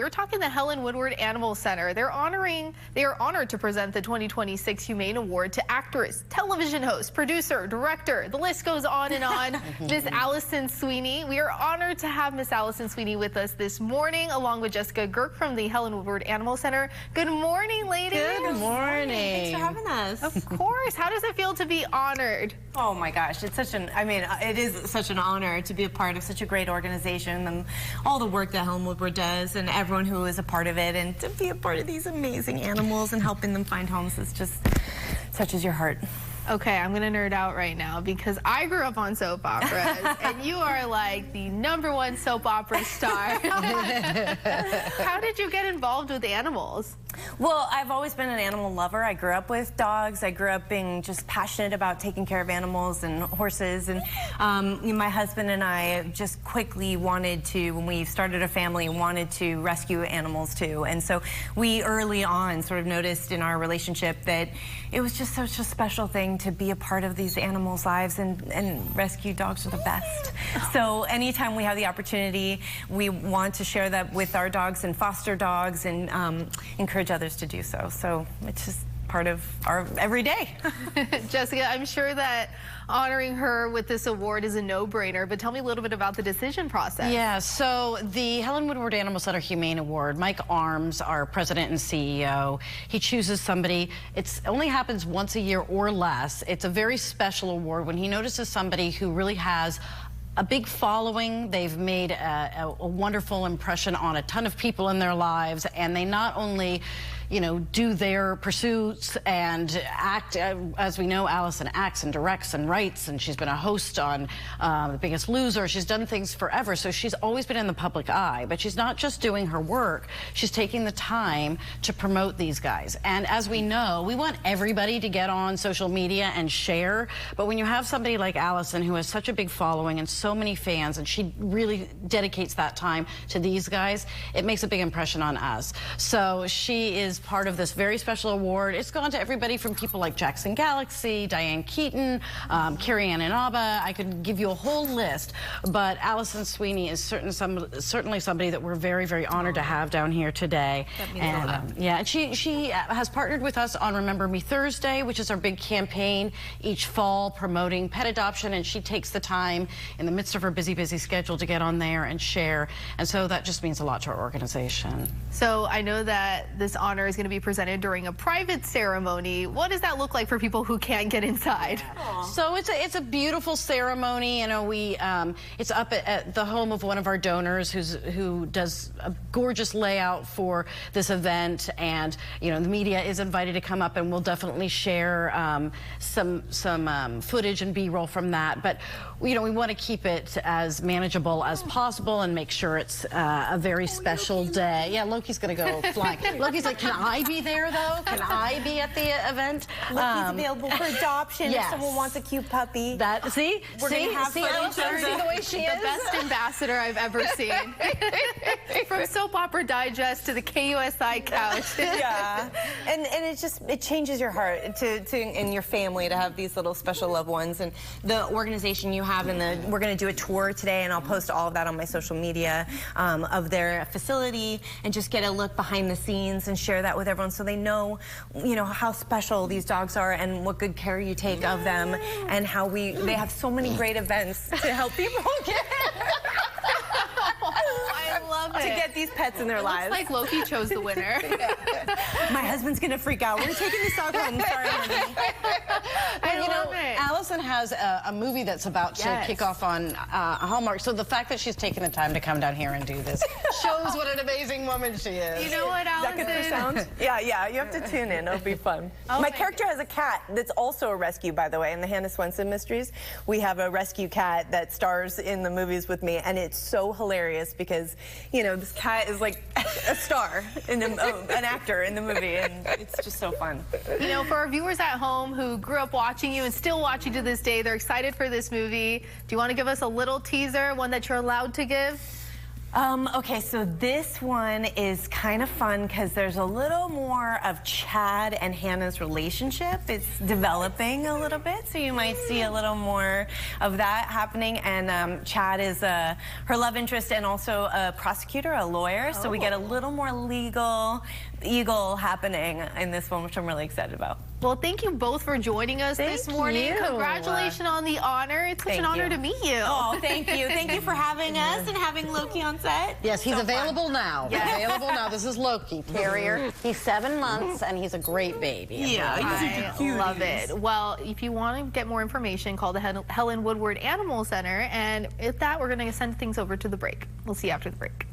We're talking the Helen Woodward Animal Center. They are honored to present the 2026 Humane Award to actress, television host, producer, director. The list goes on and on. Miss Alison Sweeney. We are honored to have Miss Alison Sweeney with us this morning, along with Jessica Girk from the Helen Woodward Animal Center. Good morning, ladies. Good morning. Thanks for having us. Of course. How does it feel to be honored? Oh my gosh, it's such an, it is such an honor to be a part of such a great organization and all the work that Helen Woodward does and everyone who is a part of it, and to be a part of these amazing animals and helping them find homes is just touches your heart. Okay, I'm gonna nerd out right now because I grew up on soap operas and you are like the #1 soap opera star. How did you get involved with animals? Well, I've always been an animal lover. I grew up with dogs. I grew up being just passionate about taking care of animals and horses. And my husband and I just quickly wanted to, when we started a family, wanted to rescue animals too. And so we early on sort of noticed in our relationship that it was just such a special thing to be a part of these animals' lives, and rescue dogs are the best. So anytime we have the opportunity, we want to share that with our dogs and foster dogs and encourage others to do so. So it's just part of our everyday. Jessica, I'm sure that honoring her with this award is a no-brainer, but tell me a little bit about the decision process. Yeah, so the Helen Woodward Animal Center Humane Award, Mike Arms, our president and CEO, he chooses somebody. It only happens once a year or less. It's a very special award when he notices somebody who really has a big following. They've made a wonderful impression on a ton of people in their lives, and they not only, you know, do their pursuits and act. As we know, Alison acts and directs and writes, and she's been a host on The Biggest Loser. She's done things forever, so she's always been in the public eye. But she's not just doing her work, she's taking the time to promote these guys. And as we know, we want everybody to get on social media and share, but when you have somebody like Alison who has such a big following and so many fans, and she really dedicates that time to these guys, it makes a big impression on us. So she is part of this very special award. It's gone to everybody from people like Jackson Galaxy, Diane Keaton, Carrie Ann Inaba. I could give you a whole list, but Alison Sweeney is certainly somebody that we're very, very honored to have down here today. That means a lot. Yeah, and she has partnered with us on Remember Me Thursday, which is our big campaign each fall promoting pet adoption, and she takes the time in the midst of her busy schedule to get on there and share, and so that just means a lot to our organization. So I know that this honor is going to be presented during a private ceremony. What does that look like for people who can't get inside? So it's a beautiful ceremony. You know, it's up at the home of one of our donors who does a gorgeous layout for this event, and you know, the media is invited to come up, and we'll definitely share some footage and B-roll from that. But you know, we want to keep it as manageable as possible and make sure it's a very special day. Yeah, Loki's gonna go flying. Loki's like, can I be there though? Can I be at the event? Loki's available for adoption. Yes. If someone wants a cute puppy. See the way she is? The best ambassador I've ever seen. From Soap Opera Digest to the KUSI couch. Yeah, and it changes your heart and your family to have these little special loved ones, and the organization you have, and we're going to do a tour today, and I'll post all of that on my social media of their facility, and just get a look behind the scenes and share that with everyone so they know, you know, how special these dogs are and what good care you take of them, and how they have so many great events to help people get To get these pets in their lives. Looks like Loki chose the winner. My husband's gonna freak out. We're taking this dog home. Sorry, honey. I love it. Allison has a movie that's about to kick off on Hallmark, so the fact that she's taken the time to come down here and do this shows what an amazing woman she is. You know what, Allison? Is that good for sound? Yeah, you have to tune in. It'll be fun. My character has a cat that's also a rescue, by the way, in the Hannah Swenson Mysteries. We have a rescue cat that stars in the movies with me, and it's so hilarious because, you know, this cat is like a star, in an actor in the movie, and it's just so fun. You know, for our viewers at home who grew up watching you and still watch you to this day, they're excited for this movie. Do you want to give us a little teaser, one that you're allowed to give? Okay, so this one is kind of fun because there's a little more of Chad and Hannah's relationship. It's developing a little bit, so you might see a little more of that happening. And Chad is her love interest and also a prosecutor, a lawyer, so we get a little more legal happening in this one, which I'm really excited about. Well, thank you both for joining us this morning. you. Congratulations on the honor. It's such an honor to meet you. Oh, thank you. Thank you for having us and having Loki on set. Yes, he's So available fun. now. Yeah. Available now. This is Loki, terrier. He's 7 months, and he's a great baby. Yeah, I love it. Well, if you want to get more information, call the Helen Woodward Animal Center. And with that, we're going to send things over to the break. We'll see you after the break.